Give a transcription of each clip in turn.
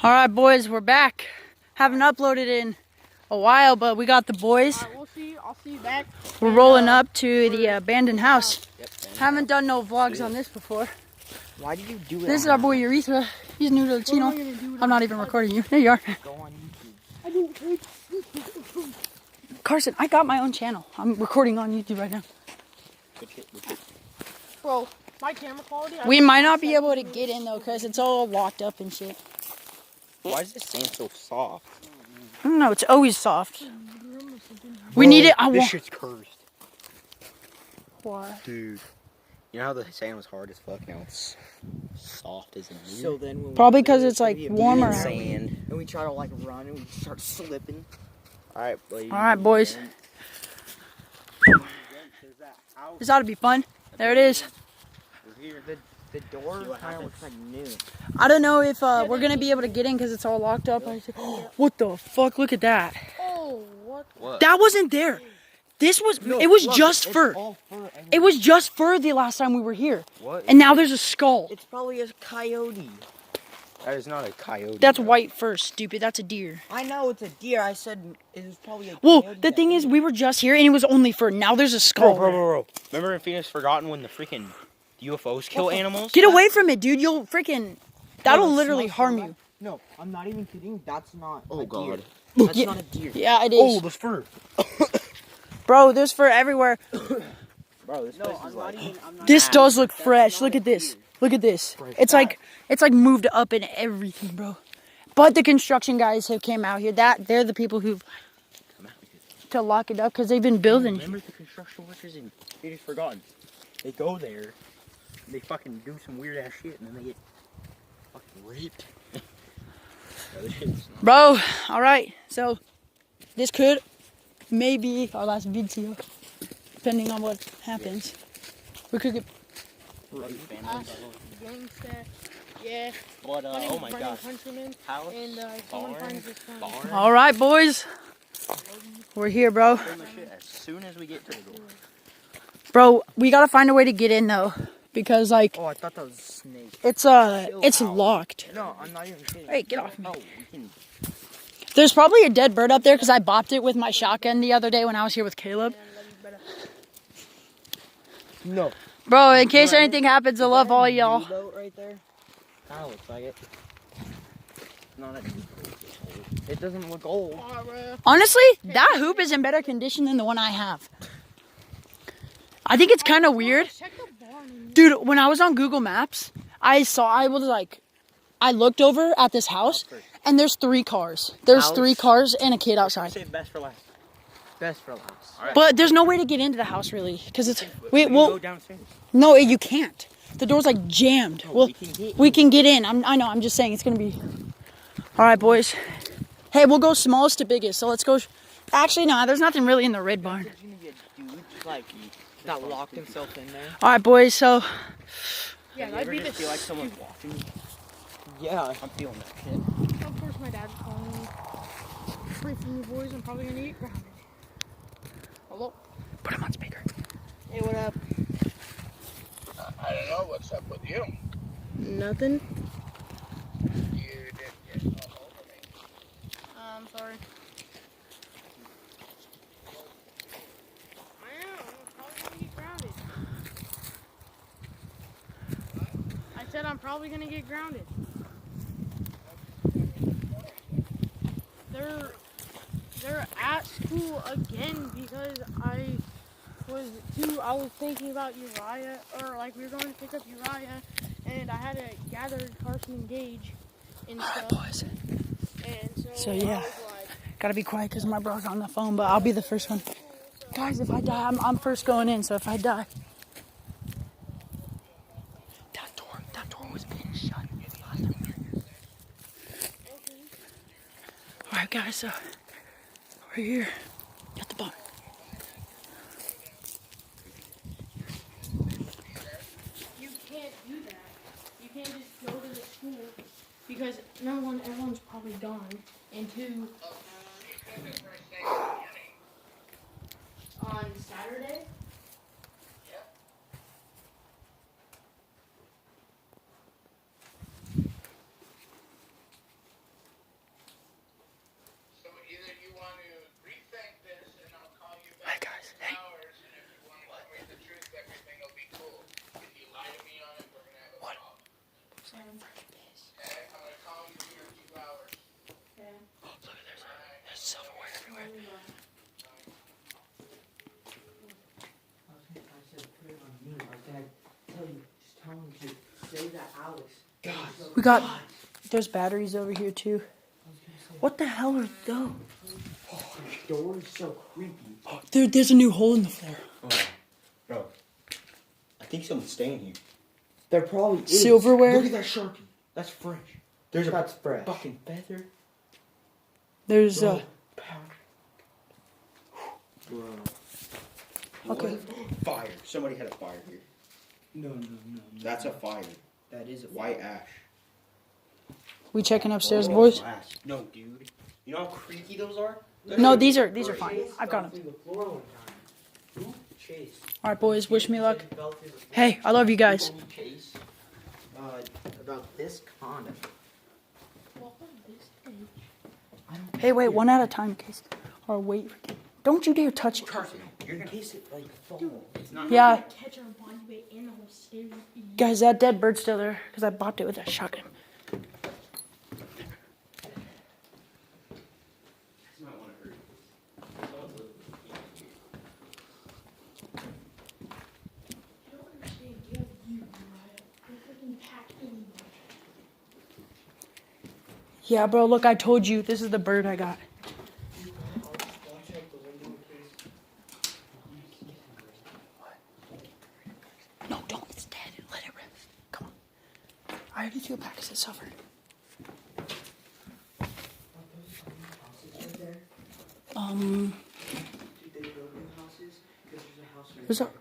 All right, boys, we're back. Haven't uploaded in a while, but we got the boys. All right, we'll see. I'll see you back. We're rolling up to the abandoned house. Haven't done no vlogs on this before. Why did you do it? This is our boy Urethra. He's new to the channel. I'm not even recording you. There you are. Go on YouTube. Carson, I got my own channel. I'm recording on YouTube right now. Bro, my camera quality. We might not be able to get in though, because it's all locked up and shit. Why is this sand so soft? I don't know. It's always soft. We need it. This shit's cursed. Why? Dude. You know how the sand was hard as fuck? Now it's soft as a dude. So then when Probably because it's like warmer. Sand. and we try to like run and we start slipping. Alright, ladies. All right, boys. This ought to be fun. There it is. We're here. The door kind of looks like new. I don't know if we're gonna be able to get in because it's all locked up. What the fuck? Look at that. Oh, what? That wasn't there. This was. It was just fur. It was just fur the last time we were here. What? And now there's a skull. It's probably a coyote. That is not a coyote. That's bro. white fur, stupid. That's a deer. I know it's a deer. I said it was probably a Well, coyote. the thing is, we were just here and it was only fur. Now there's a skull. Bro. Remember in Phoenix Forgotten when the freaking UFOs kill animals? Get away from it, dude. You'll freaking. That'll No, it literally smells so harm bad. you. No, I'm not even kidding. That's not Oh, a God. deer. That's Yeah. not a deer. Yeah, it is. Oh, the fur. Bro, there's fur everywhere. Bro, this No, place I'm is not like... even. I'm not This even- does look that's fresh. not Look a at this. deer. Look at this. Fresh It's like moved up and everything, bro. But the construction guys who came out here, they're the people who to lock it up because they've been building. Remember the construction workers in Phoenix Forgotten? They go there, they fucking do some weird ass shit, and then they get fucking raped. Bro, this shit's not... Bro, all right. So this could maybe our last video, depending on what happens. We could get. Gangsta. Yeah. But, My name's oh my Brendan gosh. Countryman, House, and if someone finds this phone. barn. All right, boys. We're here, bro. Film the shit as soon as we get to the door. Bro, we gotta find a way to get in though, because like Oh, I thought that was a snake. it's locked. No, I'm not even kidding. Hey, get off me. Oh, we can... There's probably a dead bird up there because I bopped it with my shotgun the other day when I was here with Caleb. No. Bro, in case anything happens, I love all y'all. Boat right there. Kinda looks like it. Not a. It doesn't look old. Oh, bro. Honestly, that hoop is in better condition than the one I have. I think it's kind of weird. Check the barn. Dude, when I was on Google Maps, I looked over at this house, and there's 3 cars. There's House? 3 cars and a kid outside. Save best for last. Best for last. Alright. But there's no way to get into the house, really, because it's... We Wait, can well, go downstairs. no, you can't. The door's, like, jammed. No, Well, we can get in. in. I know, I'm just saying, it's going to be... All right, boys. Hey, we'll go smallest to biggest, so let's go... Actually, no, there's nothing really in the red barn. There's gonna be a dude like that locked himself in there. All right, boys, so... Yeah, You that'd ever be just the. feel like someone's watching you? Yeah. I'm feeling that shit. Of course, my dad's calling me. Pray for me, boys. I'm probably gonna get grounded. Hello. Put him on speaker. Hey, what up? I don't know what's up with you. Nothing. You didn't get all over me. I'm sorry. I am. I'm probably gonna get grounded. I said I'm probably gonna get grounded. They're at school again because I was thinking about Uriah, or like we were going to pick up Uriah, and I had to gather Carson and Gage and All right, stuff. boys. And So, I yeah. was like, Gotta be quiet because my bro's on the phone, but I'll be the first one. Guys, if I die, I'm first going in, so if I die... That door was being shut. Alright, guys, so we're here at the barn. you can't do that. You can't just go to the school because number one, everyone's probably gone, and 2, on Saturday. We got, there's batteries over here too. What the hell are those? Oh, the door is so creepy. There's a new hole in the floor. Oh, bro. I think someone's staying here. There probably is. Silverware? Look at that Sharpie. That's French. That's fresh. Fucking feather. There's Powder. Bro. okay. Fire. Somebody had a fire here. No. That's a fire. That is a White ash. We checking upstairs, Oh, boys? glass. No, dude. You know how creaky those are? No, these are fine. I've got them. through the floor one time. Who? Chase. All right, boys. Wish me luck. Fell through the floor. Hey, I love you guys. Chase. About this condom. Hey, wait, one at a time, case. Or wait. Don't you dare touch it. You're gonna case it like fall. It's not. Yeah, Catch our body weight and the whole stairs. guys, that dead bird's still there because I bopped it with a shotgun. Yeah, bro, look, I told you. This is the bird I got. No, don't. It's dead. Let it rest. Come on. I already threw it back because it suffered. What's up?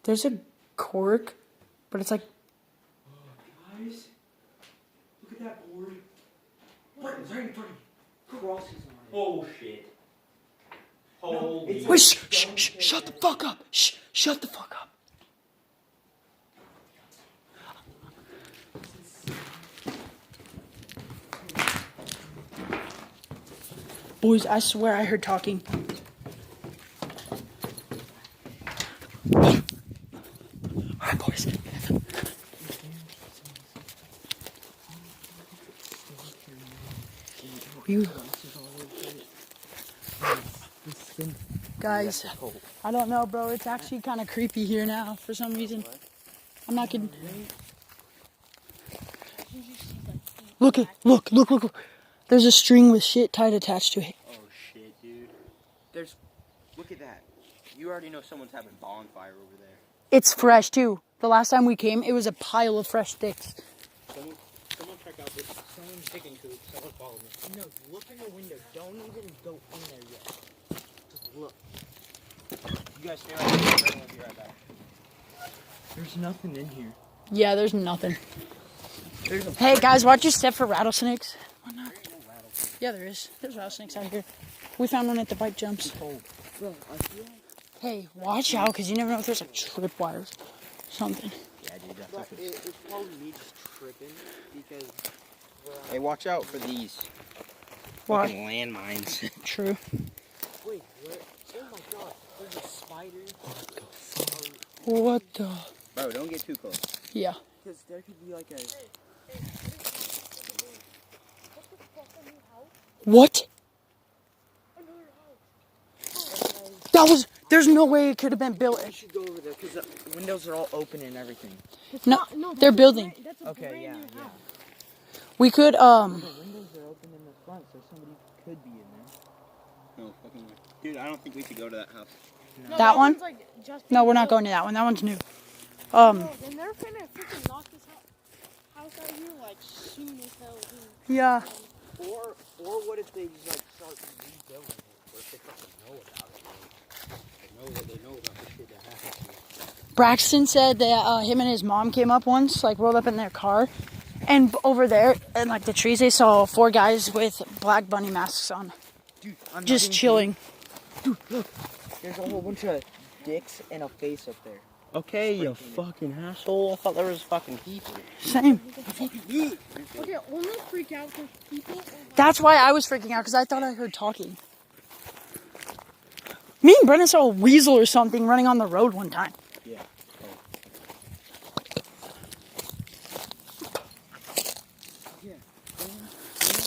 There's a cork, but it's like. Guys, look at that board. What? It's right in front of me. Crosses on it. Oh shit. Holy. Wait, shut the fuck up. Shut the fuck up. Boys, I swear I heard talking. Alright, boys. You. Guys, I don't know, bro. It's actually kind of creepy here now for some reason. I'm not kidding. Look. There's a string with shit tied attached to it. Oh shit, dude. Look at that. You already know someone's having bonfire over there. It's fresh too. The last time we came, it was a pile of fresh sticks. Someone check out this. Someone's digging coop. Someone follow me. No, look in the window. Don't even go in there yet. Just look. You guys stay right there. I'll be right back. There's nothing in here. Yeah, there's nothing. Hey guys, watch your step for rattlesnakes. Why not? Yeah, there is. There's rattlesnakes out here. We found one at the bike jumps. Bro, I feel like... Hey, watch out, because you never know if there's like tripwires or something. Yeah, dude, that's But it's probably me just tripping because. Hey, watch out for these Why? fucking landmines. True. Wait, what? Oh my god, there's a spider. What the? Bro, don't get too close. Yeah. Because there could be like a. What? There's no way it could have been built. I should go over there because the windows are all open and everything. No, they're building. Okay, yeah. We could, The windows are open in the front, so somebody could be in there. No fucking way. Dude, I don't think we should go to that house. No, That one? one's, like, just no, we're not built. going to that one. That one's new. No, then they're gonna freaking knock this house out here like soon as hell. Dude. Yeah. Or what if they just like start rebuilding it? What if they fucking know about it? They know about the shit that happened. Braxton said that him and his mom came up once, like rolled up in their car. And over there, in like the trees, they saw 4 guys with black bunny masks on. Dude, I'm Just not even chilling. kidding. Dude, look. There's a whole bunch of dicks and a face up there. Okay, you fucking asshole. I thought there was fucking people. Same. Okay, only freak out because people. That's why I was freaking out, because I thought I heard talking. Me and Brennan saw a weasel or something running on the road one time. Yeah. Yeah. And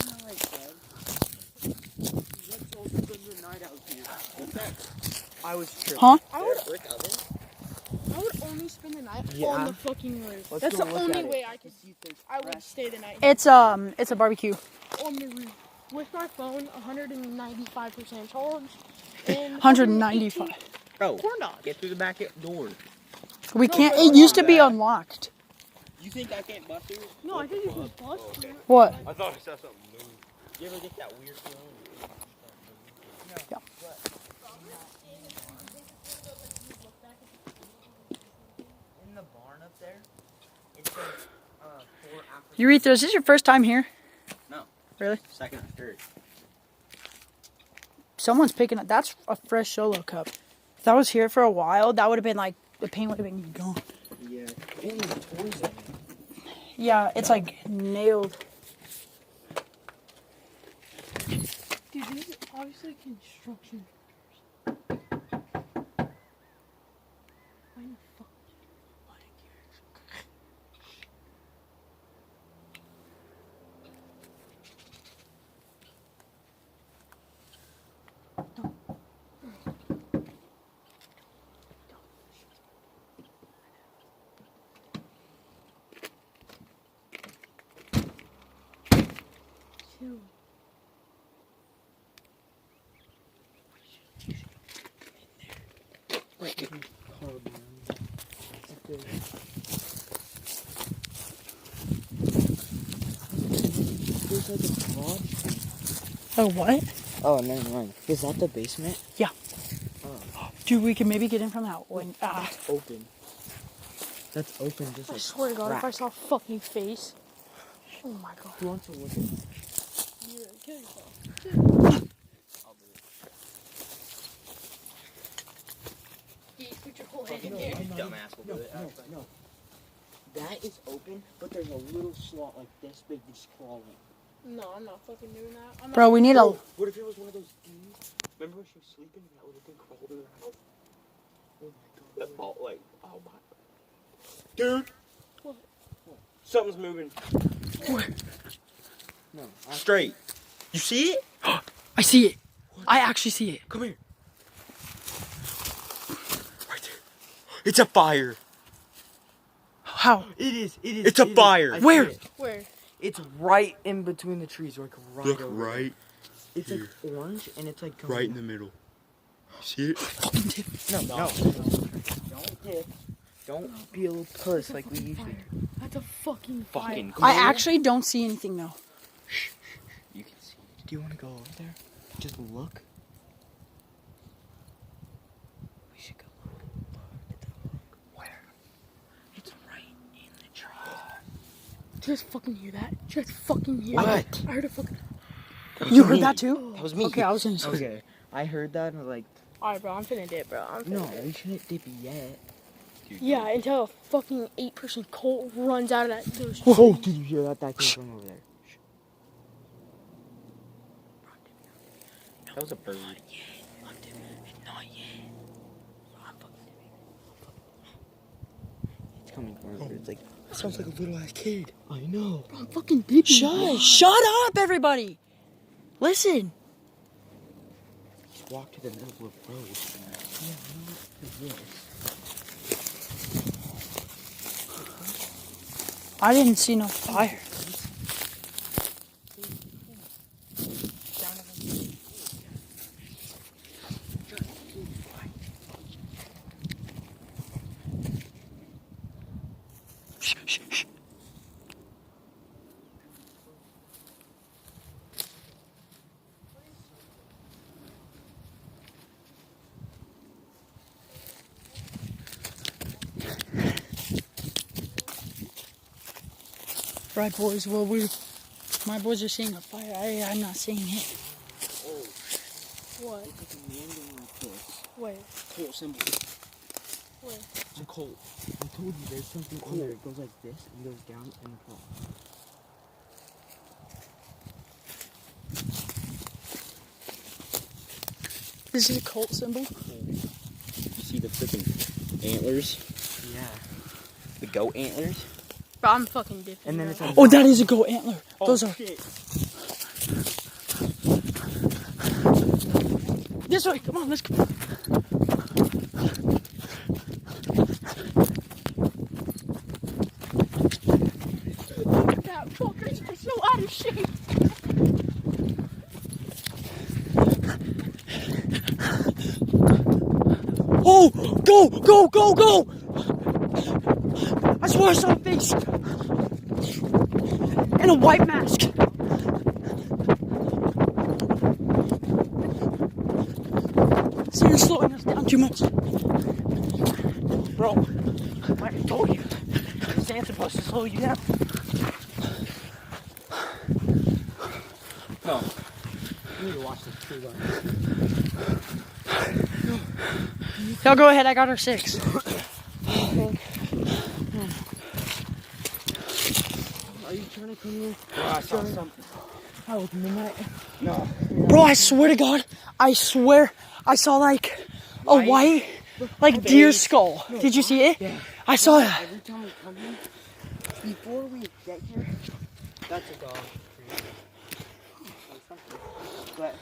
how I said, let's all spend the night out here. I was tripping. Huh? I would only spend the night Yeah. on the fucking roof. Let's That's go the look only at it. way I could. I would stay the night It's a barbecue. on the roof with my phone 195% charged and 195. Bro, corn dogs. get through the back door. We No, can't. but It used to be that- unlocked. You think I can't bust through? No, I think you can bust. Oh, okay. What? I thought I saw something move. You ever get that weird feeling? Yeah. In the barn up there, it says 4 after. Urethra, is this your first time here? No. Really? Second or third. Someone's picking up. That's a fresh solo cup. If that was here for a while, that would have been like, the paint would have been gone. Yeah. Only toys in it. Yeah, it's like nailed. Dude, this is obviously construction. Why the fuck? Chill. There's like a pod. Oh, what? Oh, never mind. Is that the basement? Dude, we can maybe get in from that one. Open. That's open. Just I like swear to God, if I crack. saw a fucking face. Oh my God. Who wants to look at it? Yeah, kill yourself. Put your whole head in there. Dumbass will do it. No. That is open, but there's a little slot like this big just crawling. No, I'm not fucking doing that. I'm Bro, we need a. What if it was one of those dudes? Remember when she was sleeping and that little thing crawled in her house? Oh my God. That ball, like, oh my. Dude! What? Something's moving. No. Straight. You see it? I see it. I actually see it. Come here. Right there. It's a fire. How? It is. It's a fire. I Where? see it. Where? It's right in between the trees, like right Look over right there. It's here. like orange and it's like right in the middle. See it? Fucking dip. No. Don't dip. Don't be a little puss like we usually do. That's a fucking Fucking fire. I actually don't see anything though. You can see it. Do you want to go over there? Just look. We should go look. Where? It's right in the trees. Just fucking hear that. Just fucking hear What? that. I heard a fucking. You heard that too? That was me. Okay, I was gonna say. Okay. I heard that and I was like, Alright, bro, I'm finna dip, bro. I'm finna no, dip. we shouldn't dip yet. Dude, Yeah, until a fucking 8% Colt runs out of that. Those Whoa, trees. did you hear that? That came from over there. that was a bird. Not yet. It's coming from over there. It's like, Sounds like a little ass kid. I know. Bro, I'm fucking dipping. Shush! Shut up, everybody! Listen. Just walk to the middle of the road. Yeah, I know what this. I didn't see no fire. Shh, shh, shh. Right, boys. Well, my boys are seeing a fire. I'm not seeing it. What? It's like a man going like this. Wait. Colt symbol. Wait. It's a Colt. I told you there's something on there. It goes like this and goes down and across. This is a cult symbol. You see the freaking antlers? Yeah. The goat antlers? Bro, I'm fucking dipping. And then bro. it's like, Oh, that is a goat antler. Those are. shit. This way. Come on, let's go. Go, go, go, go! I swear I saw a face. And a white mask. See, you're slowing us down too much. Bro, I told you. This ain't supposed to slow you down. No. You need to watch this tree line. Y'all go ahead, I got her 6. Are you trying to come here? Bro, I saw something. Oh, it's midnight. No. Bro, I swear to God, I swear I saw like a white, like deer skull. Did you see it? Yeah. I saw that. Every time we come here, before we get here, that's a dog. But,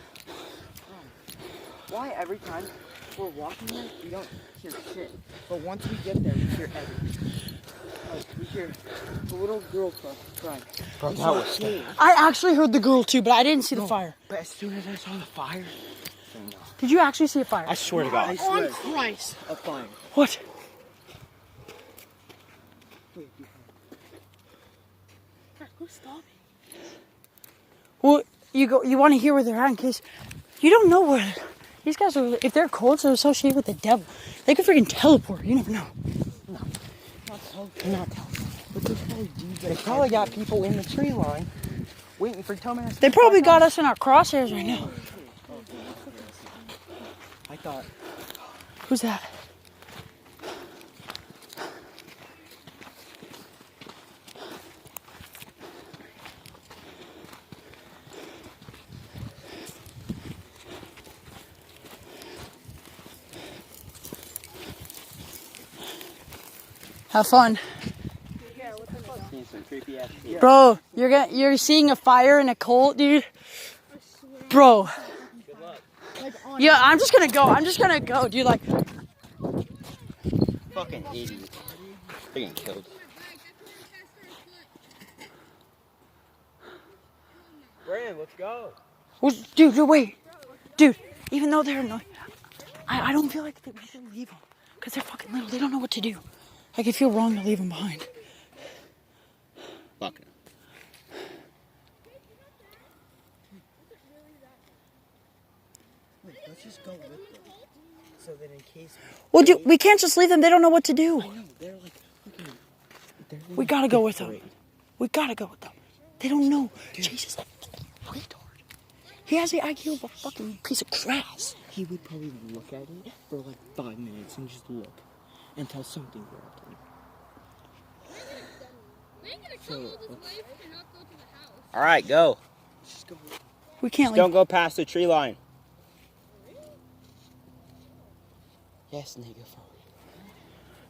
why every time we're walking there, we don't hear shit. But once we get there, we hear everything. Like, we hear the little girl crying. Bro, that was scary. I actually heard the girl too, but I didn't see the fire. But as soon as I saw the fire, Did you actually see a fire? I swear to God. I swear, Christ, a fire. What? Go stop it. Well, you want to hear where they're at in case you don't know where these guys are. If they're cults, they're associated with the devil. They could freaking teleport. You never know. Not but they probably got people in the tree line waiting for dumbass. They probably got us in our crosshairs right now. I thought. Who's that? Have fun. Seen some creepy ass shit. Bro, you're seeing a fire in a cult, dude. Bro. Yeah, I'm just gonna go, dude. Like, Fucking idiot. They're getting killed. Brandon, let's go. dude, wait, dude. Even though they're annoying, I don't feel like we should leave them because they're fucking little. They don't know what to do. Like, I feel wrong to leave them behind. Fuck it. Wait, let's just go with them. So that in case. Well, dude, we can't just leave them. They don't know what to do. I know, they're like fucking. We gotta go with them. We gotta go with them. They don't know. Chase is a fucking retard. He has the IQ of a fucking piece of grass. He would probably look at it for like 5 minutes and just look until something grabbed him. Alright, go. Just go. We can't Just leave. don't go past the tree line. Yes, nigga.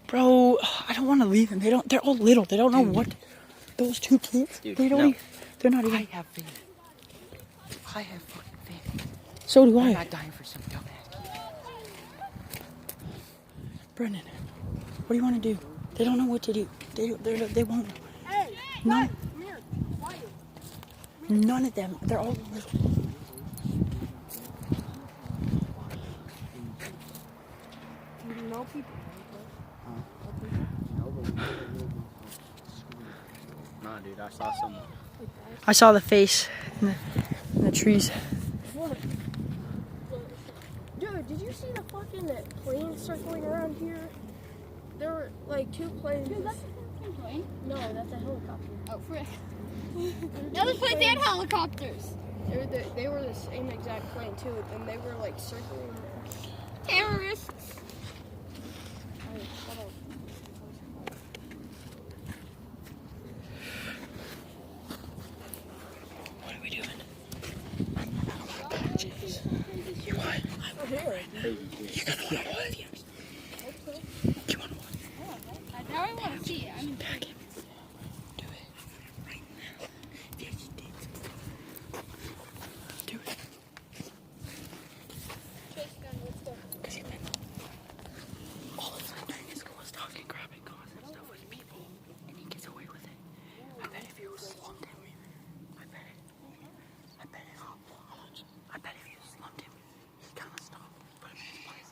Bro, I don't want to leave them. They're all little. They don't know what. Those 2 kids. Dude, they don't no. even. They're not even. I have faith. I have fucking faith. So do I'm I. not dying for some dumbass kid. Brendan, what do you want to do? They don't know what to do. They won't. Hey, None. come here. Quiet. None of them. They're all little. You know people. Nah, dude, I saw someone. I saw the face in the trees. What? Dude, did you see the fucking plane circling around here? There were like 2 planes. Dude, that's a fucking plane. No, that's a helicopter. Oh, frick. The other place they had helicopters. They were the same exact plane too, and they were like circling around. Terrorists. What are we doing? You're gonna want to what? You want to what? Now I want to see it. I'm Back him. Do it. Right now. Yes, you did. Do it. Because he's been all the time during his school is talking, grabbing cars and stuff with people. And he gets away with it. I bet if you slumped him, I bet if you slumped him, he kind of stopped. Put him in his place.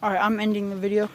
Alright, I'm ending the video.